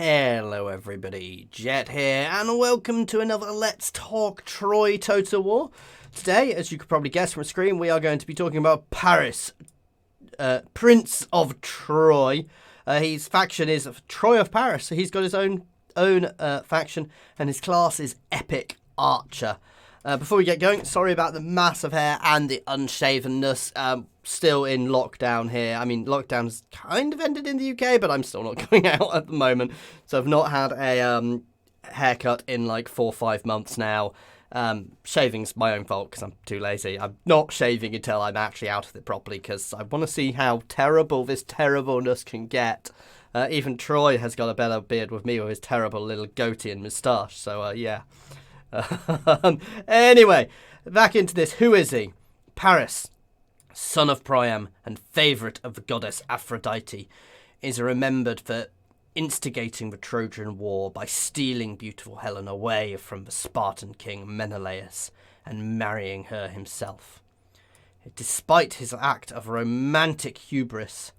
Hello everybody, Jet here, and welcome to another Let's Talk Troy Total War. Today, as you could probably guess from the screen, we are going to be talking about Paris, Prince of Troy. His faction is Troy of Paris, so he's got his own faction, and his class is Epic Archer. Before we get going, sorry about the massive hair and the unshavenness. Still in lockdown here. I mean, lockdown's kind of ended in the UK, but I'm still not going out at the moment. So I've not had a haircut in like 4 or 5 months now. Shaving's my own fault because I'm too lazy. I'm not shaving until I'm actually out of it properly because I want to see how terrible this terribleness can get. Even Troy has got a better beard with me with his terrible little goatee and moustache. So, yeah. Anyway, back into this. Who is he? Paris, son of Priam and favourite of the goddess Aphrodite, is remembered for instigating the Trojan War by stealing beautiful Helen away from the Spartan king Menelaus and marrying her himself. Despite his act of romantic hubris,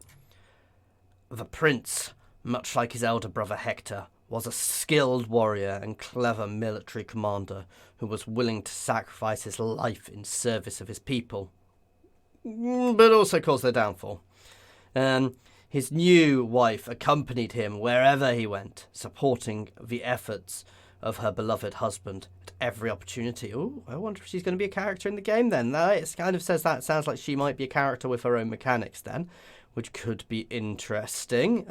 the prince, much like his elder brother Hector, was a skilled warrior and clever military commander who was willing to sacrifice his life in service of his people, but also cause their downfall. His new wife accompanied him wherever he went, supporting the efforts of her beloved husband at every opportunity. Oh, I wonder if she's going to be a character in the game then. It kind of says that. It sounds like she might be a character with her own mechanics then, which could be interesting.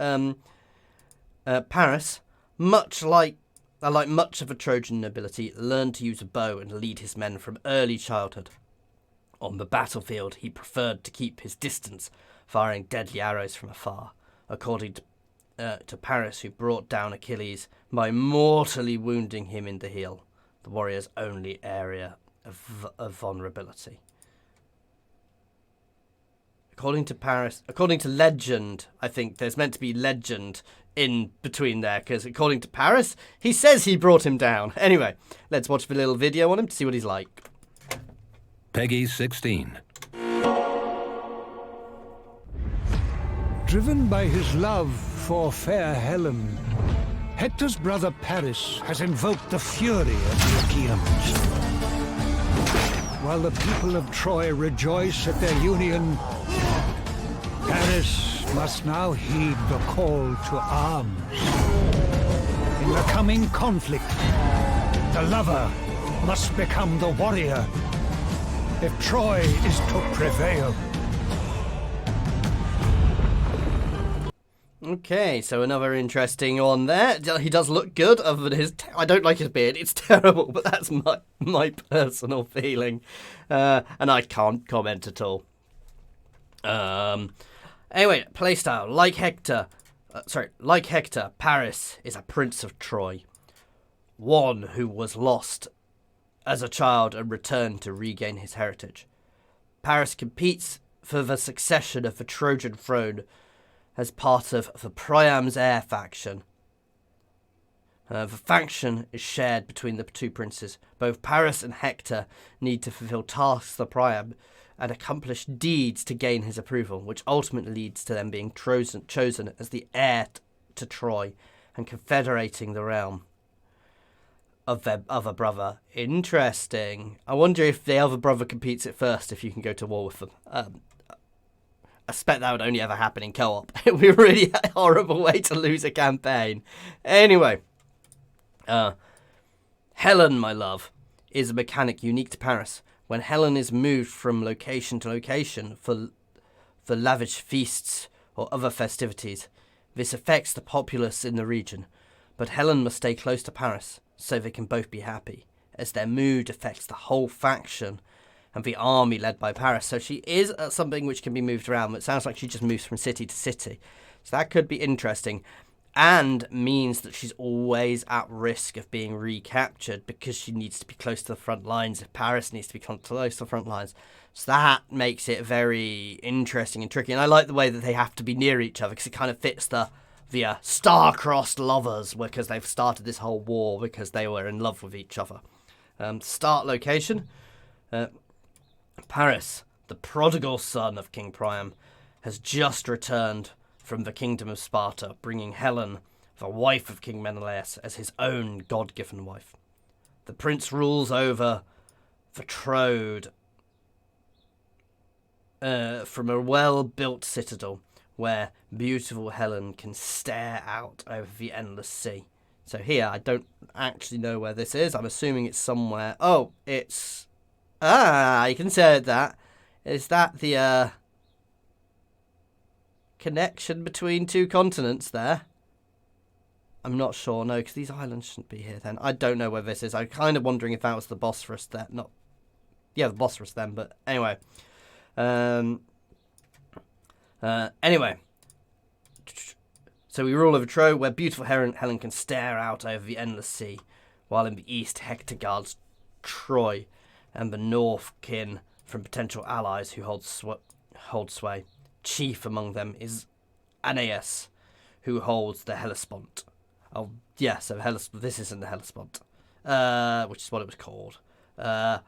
Paris, much like much of the Trojan nobility, learned to use a bow and lead his men from early childhood. On the battlefield, he preferred to keep his distance, firing deadly arrows from afar, according to Paris, who brought down Achilles by mortally wounding him in the heel, the warrior's only area of vulnerability. According to legend, I think there's meant to be legend in between there, because according to Paris, he says he brought him down. Anyway, let's watch the little video on him to see what he's like. Peggy 16. Driven by his love for fair Helen, Hector's brother Paris has invoked the fury of the Aegeans. While the people of Troy rejoice at their union, Paris must now heed the call to arms. In the coming conflict, the lover must become the warrior if Troy is to prevail. Okay, so another interesting one there. He does look good, other than his... I don't like his beard. It's terrible, but that's my personal feeling. And I can't comment at all. Anyway, playstyle. Like Hector, Paris is a prince of Troy. One who was lost as a child and returned to regain his heritage. Paris competes for the succession of the Trojan throne as part of the Priam's heir faction. The faction is shared between the two princes. Both Paris and Hector need to fulfill tasks for Priam and accomplish deeds to gain his approval, which ultimately leads to them being chosen as the heir to Troy and confederating the realm of their other brother. Interesting. I wonder if the other brother competes it first, if you can go to war with them. I expect that would only ever happen in co-op. It would be a really horrible way to lose a campaign. Anyway, Helen, my love, is a mechanic unique to Paris. When Helen is moved from location to location for lavish feasts or other festivities, this affects the populace in the region. But Helen must stay close to Paris so they can both be happy, as their mood affects the whole faction and the army led by Paris. So she is something which can be moved around, but it sounds like she just moves from city to city. So that could be interesting, and means that she's always at risk of being recaptured because she needs to be close to the front lines if Paris needs to be close to the front lines. So that makes it very interesting and tricky. And I like the way that they have to be near each other because it kind of fits the star-crossed lovers, because they've started this whole war because they were in love with each other. Start location. Paris, the prodigal son of King Priam, has just returned from the kingdom of Sparta, bringing Helen the wife of King Menelaus, as his own god-given wife. The prince rules over the Troad from a well-built citadel where beautiful Helen can stare out over the endless sea. So here, I don't actually know where this is. I'm assuming it's somewhere. Oh, it's... you can say that. Is that the connection between two continents there? I'm not sure, no, because these islands shouldn't be here then. I don't know where this is. I'm kind of wondering if that was the Bosphorus there. Not... Yeah, the Bosphorus then, but anyway. Anyway, so we rule over Troy, where beautiful Helen can stare out over the endless sea, while in the east Hector guards Troy and the north kin from potential allies who hold sway. Chief among them is Aeneas, who holds the Hellespont. Oh, yeah, so this isn't the Hellespont, which is what it was called. The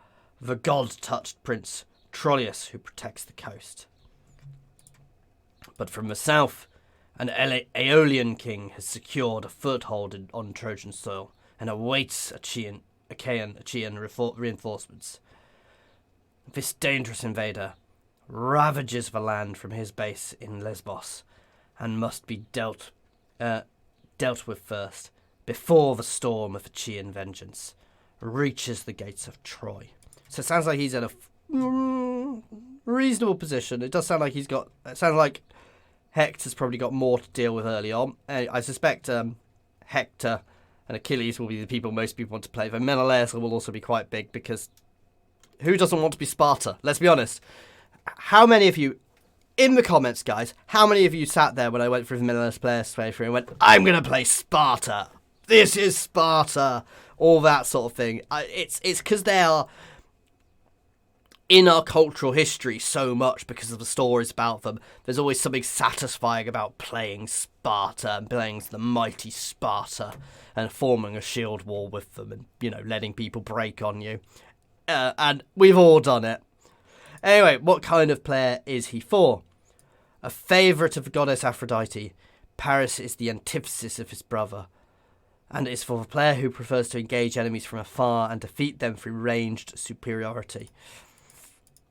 god-touched prince Troilus, who protects the coast. But from the south, an Aeolian king has secured a foothold on Trojan soil and awaits Achaean reinforcements. This dangerous invader ravages the land from his base in Lesbos and must be dealt with first, before the storm of Achaean vengeance reaches the gates of Troy. So it sounds like he's in a reasonable position. It does sound like it sounds like Hector's probably got more to deal with early on. I suspect Hector and Achilles will be the people most people want to play. But Menelaus will also be quite big, because who doesn't want to be Sparta? Let's be honest. How many of you, in the comments, guys, how many of you sat there when I went through the Menelaus players playthrough and went, I'm going to play Sparta. This is Sparta. All that sort of thing. It's because they are in our cultural history so much because of the stories about them. There's always something satisfying about playing Sparta and playing the mighty Sparta and forming a shield wall with them and, letting people break on you. And we've all done it. Anyway, what kind of player is he for? A favourite of the goddess Aphrodite, Paris is the antithesis of his brother, and is for the player who prefers to engage enemies from afar and defeat them through ranged superiority.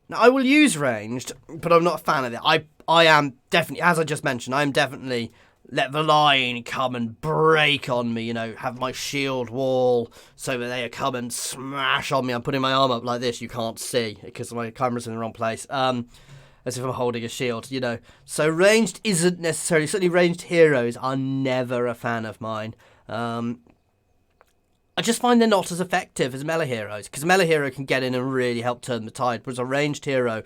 Now, I will use ranged, but I'm not a fan of it. I am definitely, as I just mentioned, I am definitely let the line come and break on me, have my shield wall so that they come and smash on me. I'm putting my arm up like this, you can't see, because my camera's in the wrong place, as if I'm holding a shield, So ranged isn't necessarily, certainly ranged heroes are never a fan of mine. I just find they're not as effective as melee heroes, because a melee hero can get in and really help turn the tide, whereas a ranged hero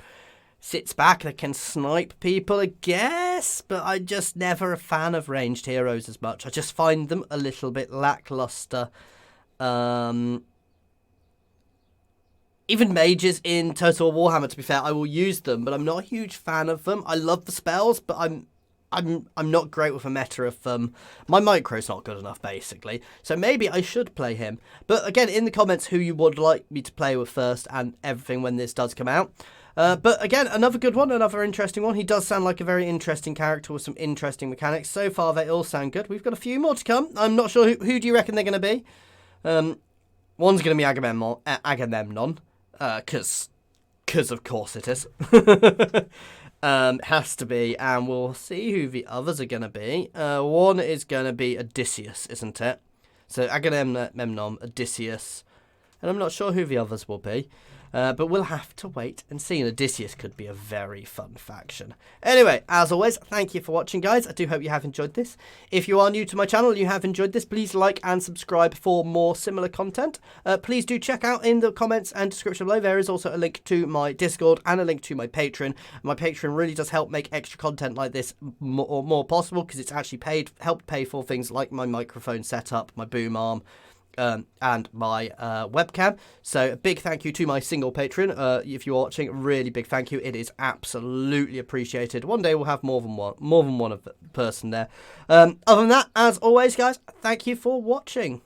sits back, they can snipe people, I guess, but I'm just never a fan of ranged heroes as much. I just find them a little bit lackluster. Even mages in Total War Warhammer, to be fair, I will use them, but I'm not a huge fan of them. I love the spells, but I'm not great with a meta of them. My micro's not good enough, basically. So maybe I should play him. But again, in the comments, who you would like me to play with first and everything when this does come out. But again, another good one, another interesting one. He does sound like a very interesting character with some interesting mechanics. So far, they all sound good. We've got a few more to come. I'm not sure who do you reckon they're going to be. One's going to be Agamemnon, because of course it is. Has to be, and we'll see who the others are going to be. One is going to be Odysseus, isn't it? So Agamemnon, Odysseus, and I'm not sure who the others will be. But we'll have to wait and see. And Odysseus could be a very fun faction. Anyway, as always, thank you for watching, guys. I do hope you have enjoyed this. If you are new to my channel and you have enjoyed this, please like and subscribe for more similar content. Please do check out in the comments and description below. There is also a link to my Discord and a link to my Patreon. My Patreon really does help make extra content like this more possible, because it's actually helped pay for things like my microphone setup, my boom arm, and my webcam. So a big thank you to my single patron. If you're watching, really big thank you. It is absolutely appreciated. One day we'll have more than one of the person there. Other than that, as always, guys, thank you for watching.